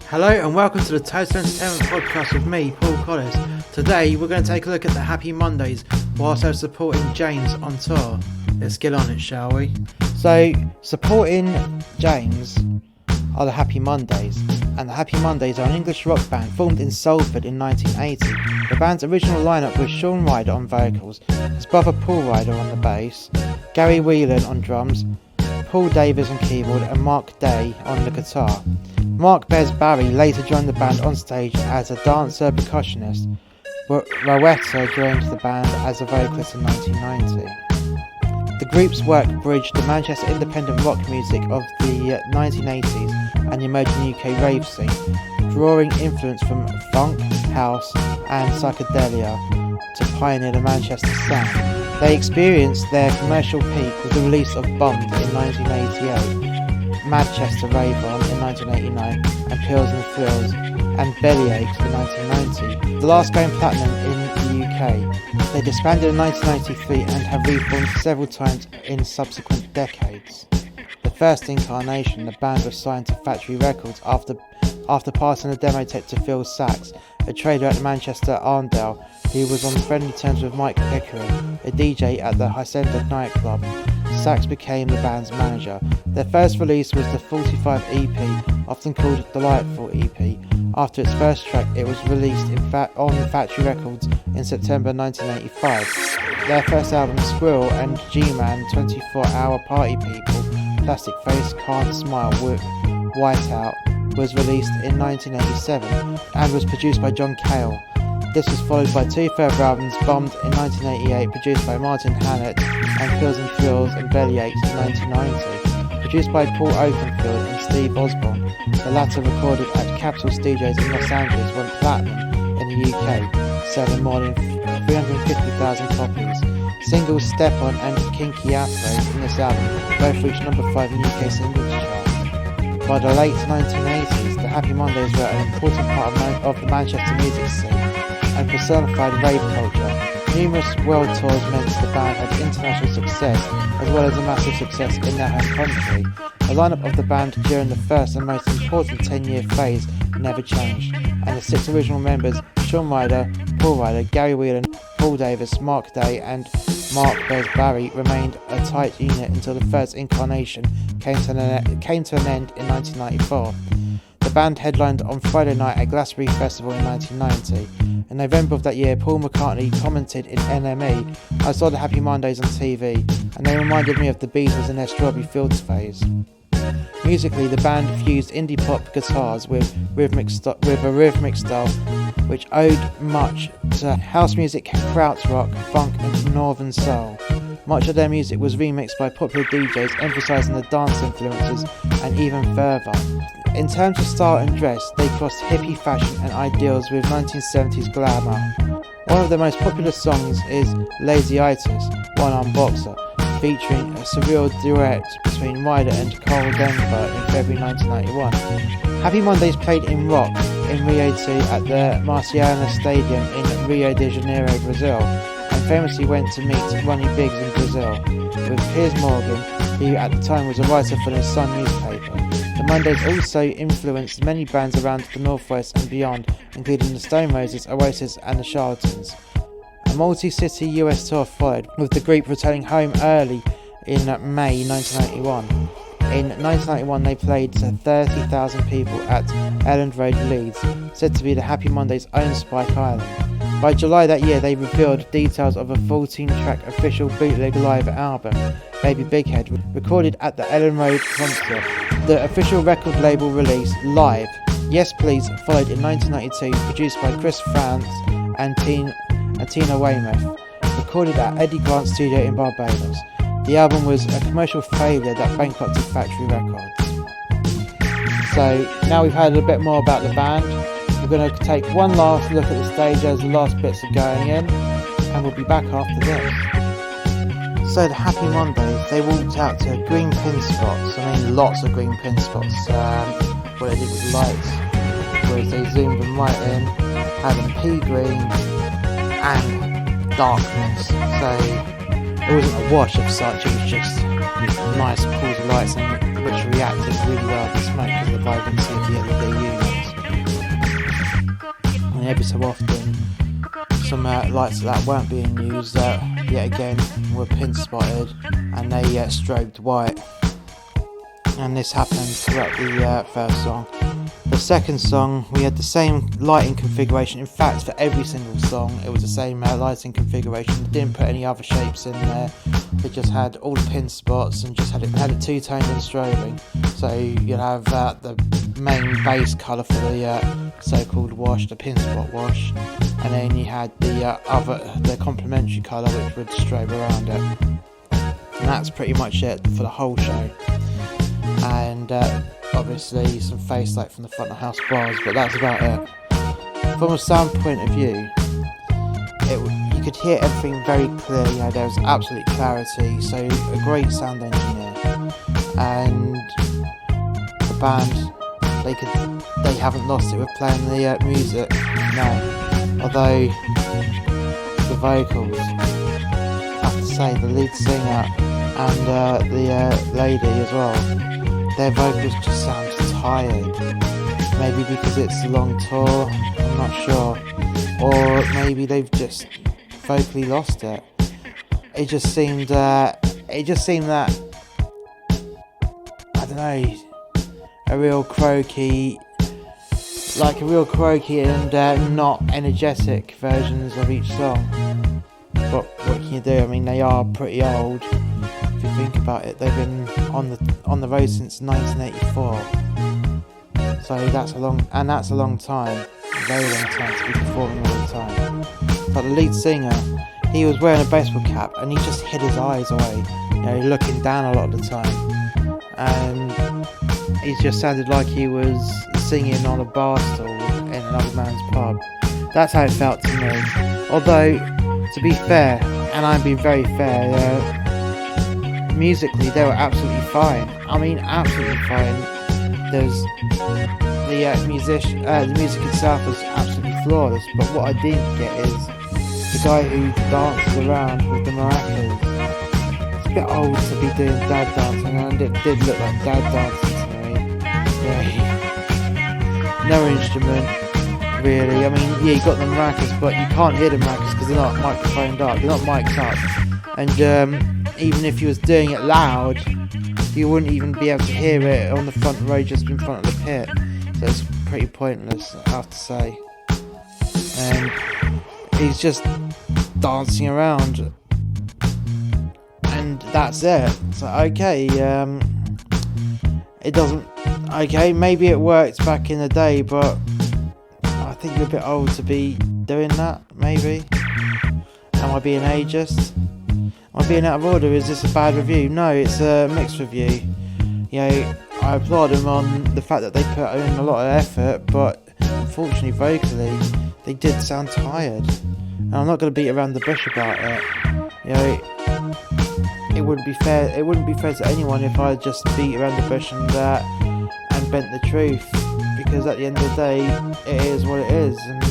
Hello and welcome to the Total Entertainment Podcast with me, Paul Collis. Today we're going to take a look at the Happy Mondays whilst they're supporting James on tour. Let's get on it, shall we? So, supporting James are the Happy Mondays, and the Happy Mondays are an English rock band formed in Salford in 1980. The band's original lineup was Shaun Ryder on vocals, his brother Paul Ryder on the bass, Gary Whelan on drums, Paul Davies on keyboard and Mark Day on the guitar. Mark Bez Barry later joined the band on stage as a dancer percussionist, but Rowetta joined the band as a vocalist in 1990. The group's work bridged the Manchester independent rock music of the 1980s and the emerging UK rave scene, drawing influence from funk, house and psychedelia to pioneer the Manchester sound. They experienced their commercial peak with the release of Bummed in 1988, Manchester Rave On in 1989, and Pills and Thrills and Bellyaches in 1990, the last going platinum in the UK. They disbanded in 1993 and have reformed several times in subsequent decades. The first incarnation, the band was signed to Factory Records after passing a demo tape to Phil Sachs, a trader at the Manchester Arndale who was on friendly terms with Mike Pickering, a DJ at the Hacienda nightclub. Sachs became the band's manager. Their first release was the 45 EP, often called Delightful EP. After its first track, it was released on Factory Records in September 1985. Their first album, Squirrel and G-Man 24-Hour Party People, Plastic Face, Can't Smile, Whiteout, was released in 1987 and was produced by John Cale. This was followed by two further albums, Bummed in 1988, produced by Martin Hannett, and Pills and Thrills and Bellyaches in 1990, produced by Paul Oakenfold and Steve Osborne. The latter recorded at Capitol Studios in Los Angeles, went platinum in the UK, selling more than 350,000 copies. Singles Step On and Kinky Afro from this album both reached number 5 in the UK singles chart. By the late 1980s, the Happy Mondays were an important part of the Manchester music scene and personified rave culture. Numerous world tours meant the band had international success as well as a massive success in their home country. The lineup of the band during the first and most important 10-year phase never changed, and the 6 original members, Shaun Ryder, Paul Ryder, Gary Whelan, Paul Davies, Mark Day and Mark Bez Barry remained a tight unit until the first incarnation came to an end in 1994. The band headlined on Friday night at Glastonbury Festival in 1990. In November of that year, Paul McCartney commented in NME, "I saw the Happy Mondays on TV, and they reminded me of the Beatles in their Strawberry Fields phase." Musically, the band fused indie pop guitars with a rhythmic style which owed much to house music, krautrock, funk and northern soul. Much of their music was remixed by popular DJs, emphasising the dance influences and even further. In terms of style and dress, they crossed hippie fashion and ideals with 1970s glamour. One of their most popular songs is Lazy-itis, One Arm Boxer, featuring a surreal duet between Ryder and Carl Denver in February 1991. Happy Mondays played in Rock in Rio 2 at the Marciana Stadium in Rio de Janeiro, Brazil, and famously went to meet Ronnie Biggs in Brazil with Piers Morgan, who at the time was a writer for the Sun newspaper. The Mondays also influenced many bands around the Northwest and beyond, including the Stone Roses, Oasis and the Charlatans. A multi-city US tour followed, with the group returning home early in May 1991. In 1991 they played to 30,000 people at Elland Road, Leeds, said to be the Happy Mondays' own Spike Island. By July that year they revealed details of a 14-track official bootleg live album, Baby Big Head, recorded at the Elland Road concert. The official record label release, Live, Yes Please, followed in 1992, produced by Chris Frantz and Tina Weymouth, recorded at Eddie Grant's studio in Barbados. The album was a commercial failure that bankrupted Factory Records. So now we've heard a bit more about the band, we're going to take one last look at the stage as the last bits are going in, and we'll be back after this. So the Happy Mondays, they walked out to green pin spots, lots of green pin spots, what they did with lights, whereas they zoomed them right in, had them pea green and darkness, so it wasn't a wash of such, it was just nice pools of lights which reacted really well to smoke because of the vibrancy of the LED units. every so often some lights that weren't being used yet again were pin spotted and they strobed white. And this happened throughout the first song. The second song, we had the same lighting configuration. In fact, for every single song, it was the same lighting configuration. They didn't put any other shapes in there. They just had all the pin spots and just had it two-toned and strobing. So you'd have the main base colour for the so-called wash, the pin spot wash, and then you had the complementary colour which would strobe around it. And that's pretty much it for the whole show. And obviously some face light from the front of house bars, but that's about it. From a sound point of view, you could hear everything very clear. There was absolute clarity, so a great sound engineer. And the band, they haven't lost it with playing the music, no. Although the vocals, I have to say, the lead singer and the lady as well, their vocals just sound tired. Maybe because it's a long tour, I'm not sure. Or maybe they've just vocally lost it. It just seemed that, I don't know, a real croaky and not energetic versions of each song. But what can you do? I mean, they are pretty old. If you think about it, they've been on the road since 1984. So that's a long time, a very long time to be performing all the time. But the lead singer, he was wearing a baseball cap and he just hid his eyes away, looking down a lot of the time, and he just sounded like he was singing on a bar stool in another man's pub. That's how it felt to me. Although, to be fair, and I'm being very fair, musically they were absolutely fine. I mean, absolutely fine. There's the music itself was absolutely flawless, but what I didn't get is the guy who dances around with the maracas. It's a bit old to be doing dad dancing, and it did look like dad dancing to me. Yeah. No instrument, really. I mean, you got the maracas, but you can't hear the maracas because they're not microphoned up, they're not mic'd up. And even if you was doing it loud, you wouldn't even be able to hear it on the front row just in front of the pit. So it's pretty pointless, I have to say. And he's just dancing around, and that's it. So okay, it doesn't. Okay, maybe it worked back in the day, but I think you're a bit old to be doing that. Maybe. Am I being ageist? Am I being out of order? Is this a bad review? No, it's a mixed review. I applaud them on the fact that they put in a lot of effort, but unfortunately vocally they did sound tired. And I'm not going to beat around the bush about it. It wouldn't be fair. It wouldn't be fair to anyone if I just beat around the bush and bent the truth, because at the end of the day, it is what it is. And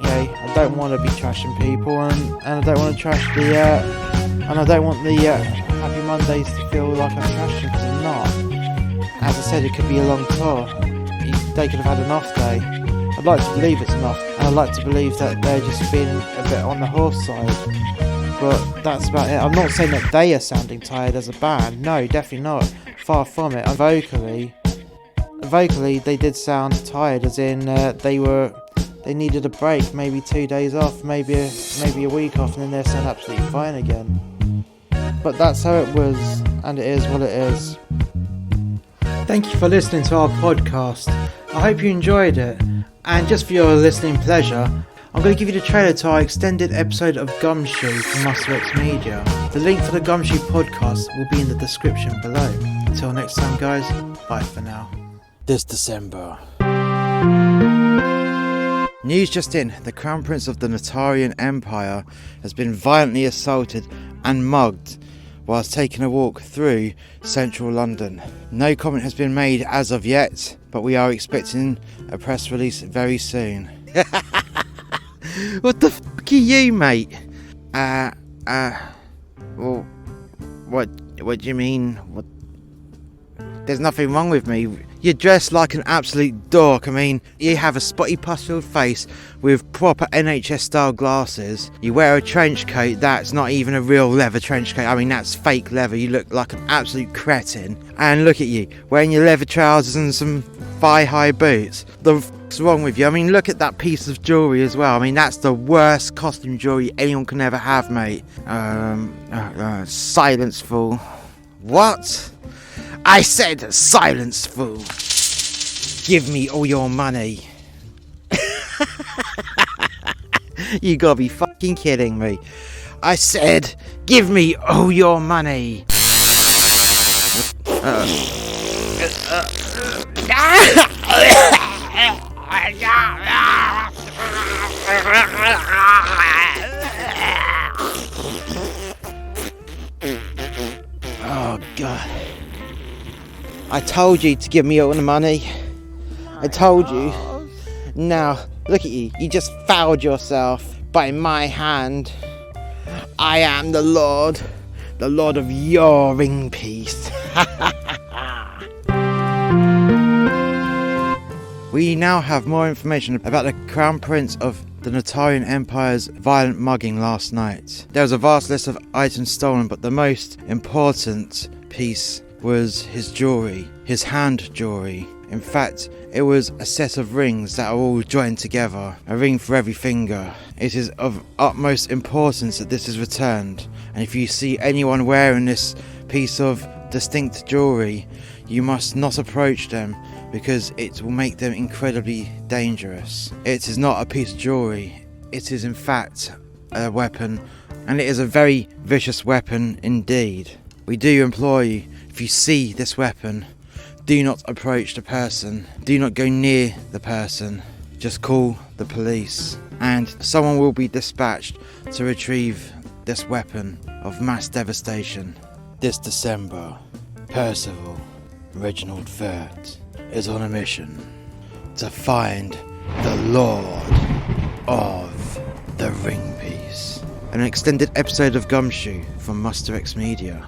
I don't want to be trashing people, and I don't want to trash and I don't want the Happy Mondays to feel like I'm trashing, because I'm not. As I said, it could be a long tour. They could have had an off day. I'd like to believe it's an off, and I'd like to believe that they're just being a bit on the horse side. But that's about it. I'm not saying that they are sounding tired as a band. No, definitely not. Far from it. And vocally, they did sound tired, as in they needed a break, maybe 2 days off, maybe a week off, and then they sound absolutely fine again. But that's how it was, and it is what it is. Thank you for listening to our podcast. I hope you enjoyed it. And just for your listening pleasure, I'm going to give you the trailer to our extended episode of Gumshoe from Muscle X Media. The link for the Gumshoe podcast will be in the description below. Until next time, guys, bye for now. This December. News just in, the Crown Prince of the Natarian Empire has been violently assaulted and mugged whilst taking a walk through central London. No comment has been made as of yet, but we are expecting a press release very soon. What the fuck are you, mate? Well, what do you mean? What? There's nothing wrong with me. You're dressed like an absolute dork. I mean, you have a spotty pus-filled face with proper NHS style glasses. You wear a trench coat that's not even a real leather trench coat. I mean, that's fake leather. You look like an absolute cretin. And look at you, wearing your leather trousers and some thigh-high boots. The f***'s wrong with you? I mean, look at that piece of jewellery as well. I mean, that's the worst costume jewellery anyone can ever have, mate. Silence, fool. What? I said silence, fool. Give me all your money. You gotta be fucking kidding me. I said, give me all your money. Oh, God. I told you to give me all the money. I told you. Now, look at you. You just fouled yourself by my hand. I am the Lord of your ring piece. We now have more information about the Crown Prince of the Natarian Empire's violent mugging last night. There was a vast list of items stolen, but the most important piece was his jewellery, his hand jewellery. In fact, it was a set of rings that are all joined together, a ring for every finger. It is of utmost importance that this is returned, and if you see anyone wearing this piece of distinct jewellery, you must not approach them, because it will make them incredibly dangerous. It is not a piece of jewellery, it is in fact a weapon, and it is a very vicious weapon indeed. We do implore you, if you see this weapon, do not approach the person, do not go near the person, just call the police, and someone will be dispatched to retrieve this weapon of mass devastation. This December, Percival Reginald Vert is on a mission to find the Lord of the Ring Piece. An extended episode of Gumshoe from Muster X Media.